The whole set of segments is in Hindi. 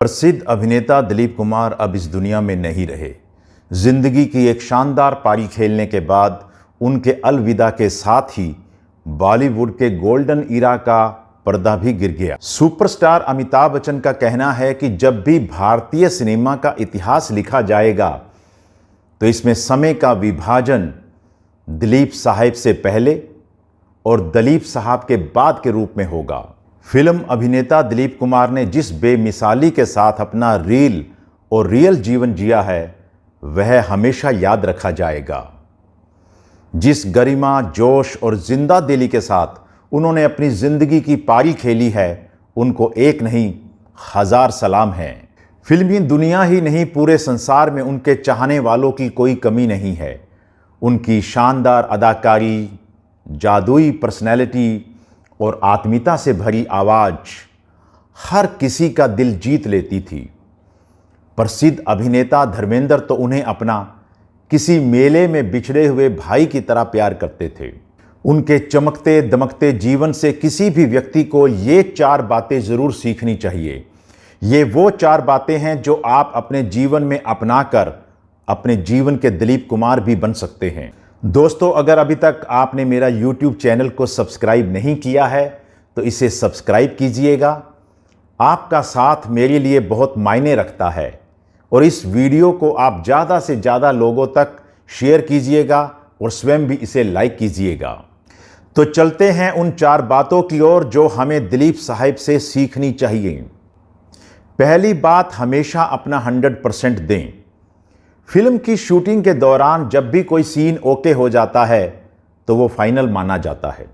प्रसिद्ध अभिनेता दिलीप कुमार अब इस दुनिया में नहीं रहे। जिंदगी की एक शानदार पारी खेलने के बाद उनके अलविदा के साथ ही बॉलीवुड के गोल्डन ईरा का पर्दा भी गिर गया। सुपरस्टार अमिताभ बच्चन का कहना है कि जब भी भारतीय सिनेमा का इतिहास लिखा जाएगा तो इसमें समय का विभाजन दिलीप साहब से पहले और दिलीप साहब के बाद के रूप में होगा। फिल्म अभिनेता दिलीप कुमार ने जिस बेमिसाली के साथ अपना रील और रियल जीवन जिया है वह हमेशा याद रखा जाएगा। जिस गरिमा, जोश और जिंदा दिली के साथ उन्होंने अपनी जिंदगी की पारी खेली है उनको एक नहीं हजार सलाम हैं। फिल्मी दुनिया ही नहीं पूरे संसार में उनके चाहने वालों की कोई कमी नहीं है। उनकी शानदार अदाकारी, जादुई पर्सनैलिटी और आत्मीयता से भरी आवाज़ हर किसी का दिल जीत लेती थी। प्रसिद्ध अभिनेता धर्मेंद्र तो उन्हें अपना किसी मेले में बिछड़े हुए भाई की तरह प्यार करते थे। उनके चमकते दमकते जीवन से किसी भी व्यक्ति को ये 4 बातें ज़रूर सीखनी चाहिए। ये वो 4 बातें हैं जो आप अपने जीवन में अपनाकर अपने जीवन के दिलीप कुमार भी बन सकते हैं। दोस्तों, अगर अभी तक आपने मेरा YouTube चैनल को सब्सक्राइब नहीं किया है तो इसे सब्सक्राइब कीजिएगा। आपका साथ मेरे लिए बहुत मायने रखता है और इस वीडियो को आप ज़्यादा से ज़्यादा लोगों तक शेयर कीजिएगा और स्वयं भी इसे लाइक कीजिएगा। तो चलते हैं उन 4 बातों की ओर जो हमें दिलीप साहब से सीखनी चाहिए। पहली बात, हमेशा अपना 100% दें। फिल्म की शूटिंग के दौरान जब भी कोई सीन ओके हो जाता है तो वो फाइनल माना जाता है,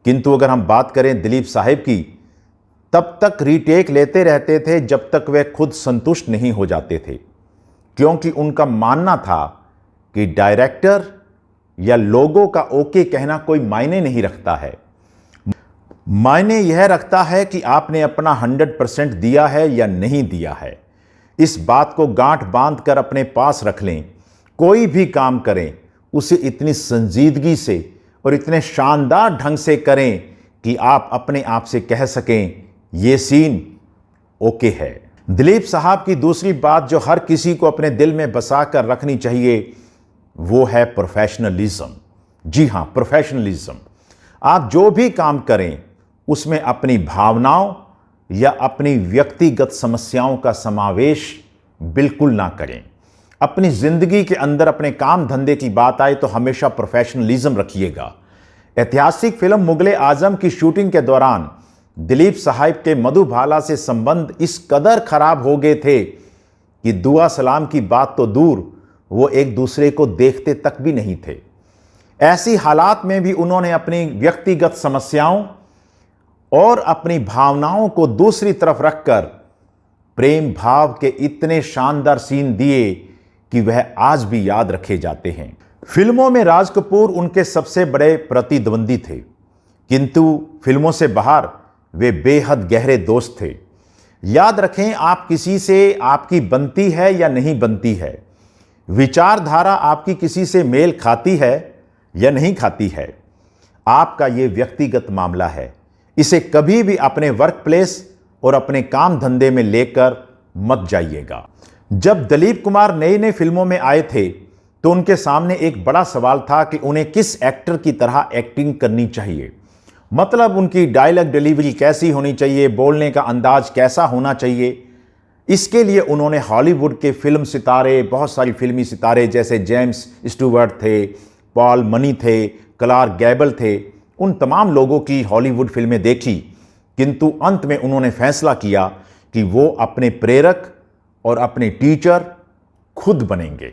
किंतु अगर हम बात करें दिलीप साहब की, तब तक रीटेक लेते रहते थे जब तक वे खुद संतुष्ट नहीं हो जाते थे, क्योंकि उनका मानना था कि डायरेक्टर या लोगों का ओके कहना कोई मायने नहीं रखता है। मायने यह रखता है कि आपने अपना 100% दिया है या नहीं दिया है। इस बात को गांठ बांध कर अपने पास रख लें। कोई भी काम करें उसे इतनी संजीदगी से और इतने शानदार ढंग से करें कि आप अपने आप से कह सकें ये सीन ओके है। दिलीप साहब की दूसरी बात जो हर किसी को अपने दिल में बसा कर रखनी चाहिए वो है प्रोफेशनलिज्म। जी हाँ, प्रोफेशनलिज्म। आप जो भी काम करें उसमें अपनी भावनाओं या अपनी व्यक्तिगत समस्याओं का समावेश बिल्कुल ना करें। अपनी ज़िंदगी के अंदर अपने काम धंधे की बात आए तो हमेशा प्रोफेशनलिज्म रखिएगा। ऐतिहासिक फिल्म मुगले आजम की शूटिंग के दौरान दिलीप साहब के मधुबाला से संबंध इस कदर खराब हो गए थे कि दुआ सलाम की बात तो दूर, वो एक दूसरे को देखते तक भी नहीं थे। ऐसी हालात में भी उन्होंने अपनी व्यक्तिगत समस्याओं और अपनी भावनाओं को दूसरी तरफ रखकर प्रेम भाव के इतने शानदार सीन दिए कि वह आज भी याद रखे जाते हैं। फिल्मों में राज कपूर उनके सबसे बड़े प्रतिद्वंदी थे, किंतु फिल्मों से बाहर वे बेहद गहरे दोस्त थे। याद रखें, आप किसी से आपकी बनती है या नहीं बनती है, विचारधारा आपकी किसी से मेल खाती है या नहीं खाती है, आपका ये व्यक्तिगत मामला है। इसे कभी भी अपने वर्क प्लेस और अपने काम धंधे में लेकर मत जाइएगा। जब दिलीप कुमार नई नई फिल्मों में आए थे तो उनके सामने एक बड़ा सवाल था कि उन्हें किस एक्टर की तरह एक्टिंग करनी चाहिए। मतलब उनकी डायलॉग डिलीवरी कैसी होनी चाहिए, बोलने का अंदाज कैसा होना चाहिए। इसके लिए उन्होंने हॉलीवुड के फिल्म सितारे, बहुत सारी फिल्मी सितारे जैसे जेम्स स्टुअर्ट थे, पॉल मनी थे, क्लार्क गैबल थे, उन तमाम लोगों की हॉलीवुड फिल्में देखी, किंतु अंत में उन्होंने फैसला किया कि वो अपने प्रेरक और अपने टीचर खुद बनेंगे।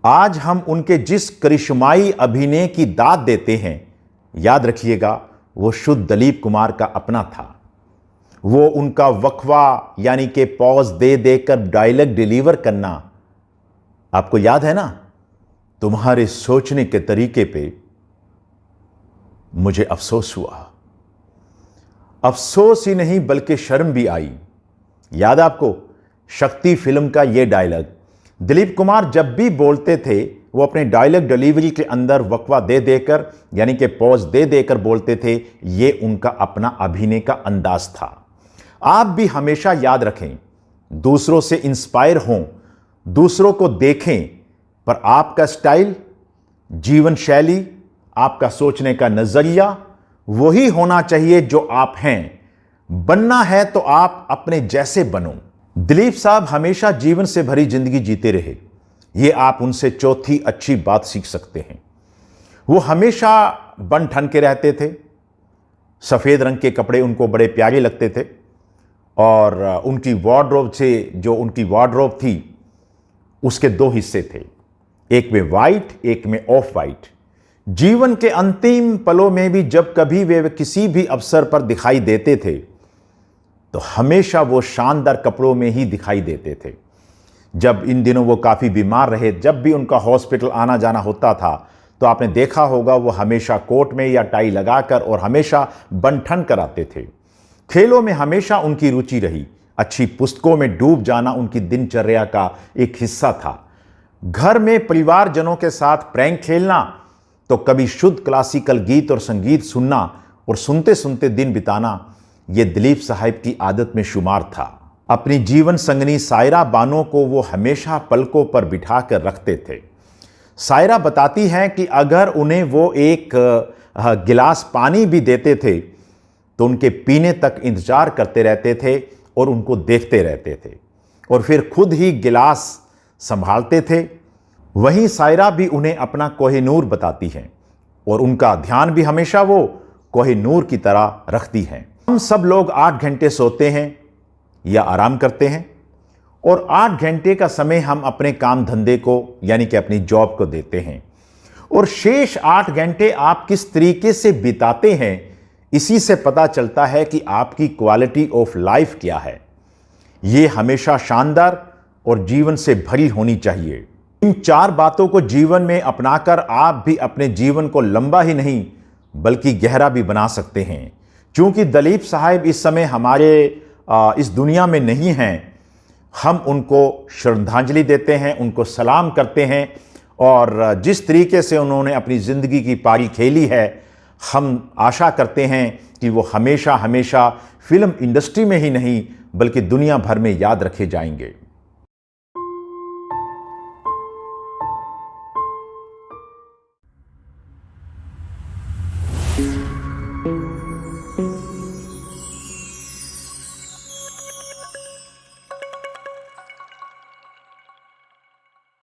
आज हम उनके जिस करिश्माई अभिनय की दाद देते हैं, याद रखिएगा वो शुद्ध दिलीप कुमार का अपना था। वो उनका वक्फा यानी कि पॉज दे देकर डायलॉग डिलीवर करना, आपको याद है ना, तुम्हारे सोचने के तरीके पे मुझे अफसोस हुआ। अफसोस ही नहीं बल्कि शर्म भी आई। याद आपको शक्ति फिल्म का ये डायलॉग दिलीप कुमार जब भी बोलते थे वो अपने डायलॉग डिलीवरी के अंदर वक्फा दे देकर यानी कि पॉज दे देकर बोलते थे। ये उनका अपना अभिनय का अंदाज था। आप भी हमेशा याद रखें, दूसरों से इंस्पायर हों, दूसरों को देखें, पर आपका स्टाइल, जीवन शैली, आपका सोचने का नजरिया वही होना चाहिए जो आप हैं। बनना है तो आप अपने जैसे बनो। दिलीप साहब हमेशा जीवन से भरी जिंदगी जीते रहे, ये आप उनसे चौथी अच्छी बात सीख सकते हैं। वो हमेशा बन ठन के रहते थे, सफ़ेद रंग के कपड़े उनको बड़े प्यारे लगते थे और उनकी वार्डरोब से जो उनकी वार्डरोब थी उसके दो हिस्से थे, एक में वाइट, एक में ऑफ वाइट। जीवन के अंतिम पलों में भी जब कभी वे किसी भी अवसर पर दिखाई देते थे तो हमेशा वो शानदार कपड़ों में ही दिखाई देते थे। जब इन दिनों वो काफ़ी बीमार रहे, जब भी उनका हॉस्पिटल आना जाना होता था तो आपने देखा होगा वो हमेशा कोट में या टाई लगाकर और हमेशा बन ठन कर आते थे। खेलों में हमेशा उनकी रुचि रही, अच्छी पुस्तकों में डूब जाना उनकी दिनचर्या का एक हिस्सा था। घर में परिवारजनों के साथ प्रैंक खेलना तो कभी शुद्ध क्लासिकल गीत और संगीत सुनना और सुनते सुनते दिन बिताना, ये दिलीप साहब की आदत में शुमार था। अपनी जीवन संगनी सायरा बानो को वो हमेशा पलकों पर बिठा कर रखते थे। सायरा बताती हैं कि अगर उन्हें वो एक गिलास पानी भी देते थे तो उनके पीने तक इंतजार करते रहते थे और उनको देखते रहते थे और फिर खुद ही गिलास संभालते थे। वहीं सायरा भी उन्हें अपना कोहिनूर बताती हैं और उनका ध्यान भी हमेशा वो कोहिनूर की तरह रखती हैं। हम सब लोग 8 घंटे सोते हैं या आराम करते हैं और 8 घंटे का समय हम अपने काम धंधे को यानी कि अपनी जॉब को देते हैं और शेष 8 घंटे आप किस तरीके से बिताते हैं, इसी से पता चलता है कि आपकी क्वालिटी ऑफ लाइफ क्या है। ये हमेशा शानदार और जीवन से भरी होनी चाहिए। इन 4 बातों को जीवन में अपनाकर आप भी अपने जीवन को लंबा ही नहीं बल्कि गहरा भी बना सकते हैं। क्योंकि दिलीप साहब इस समय हमारे इस दुनिया में नहीं हैं, हम उनको श्रद्धांजलि देते हैं, उनको सलाम करते हैं और जिस तरीके से उन्होंने अपनी ज़िंदगी की पारी खेली है, हम आशा करते हैं कि वो हमेशा हमेशा फिल्म इंडस्ट्री में ही नहीं बल्कि दुनिया भर में याद रखे जाएंगे।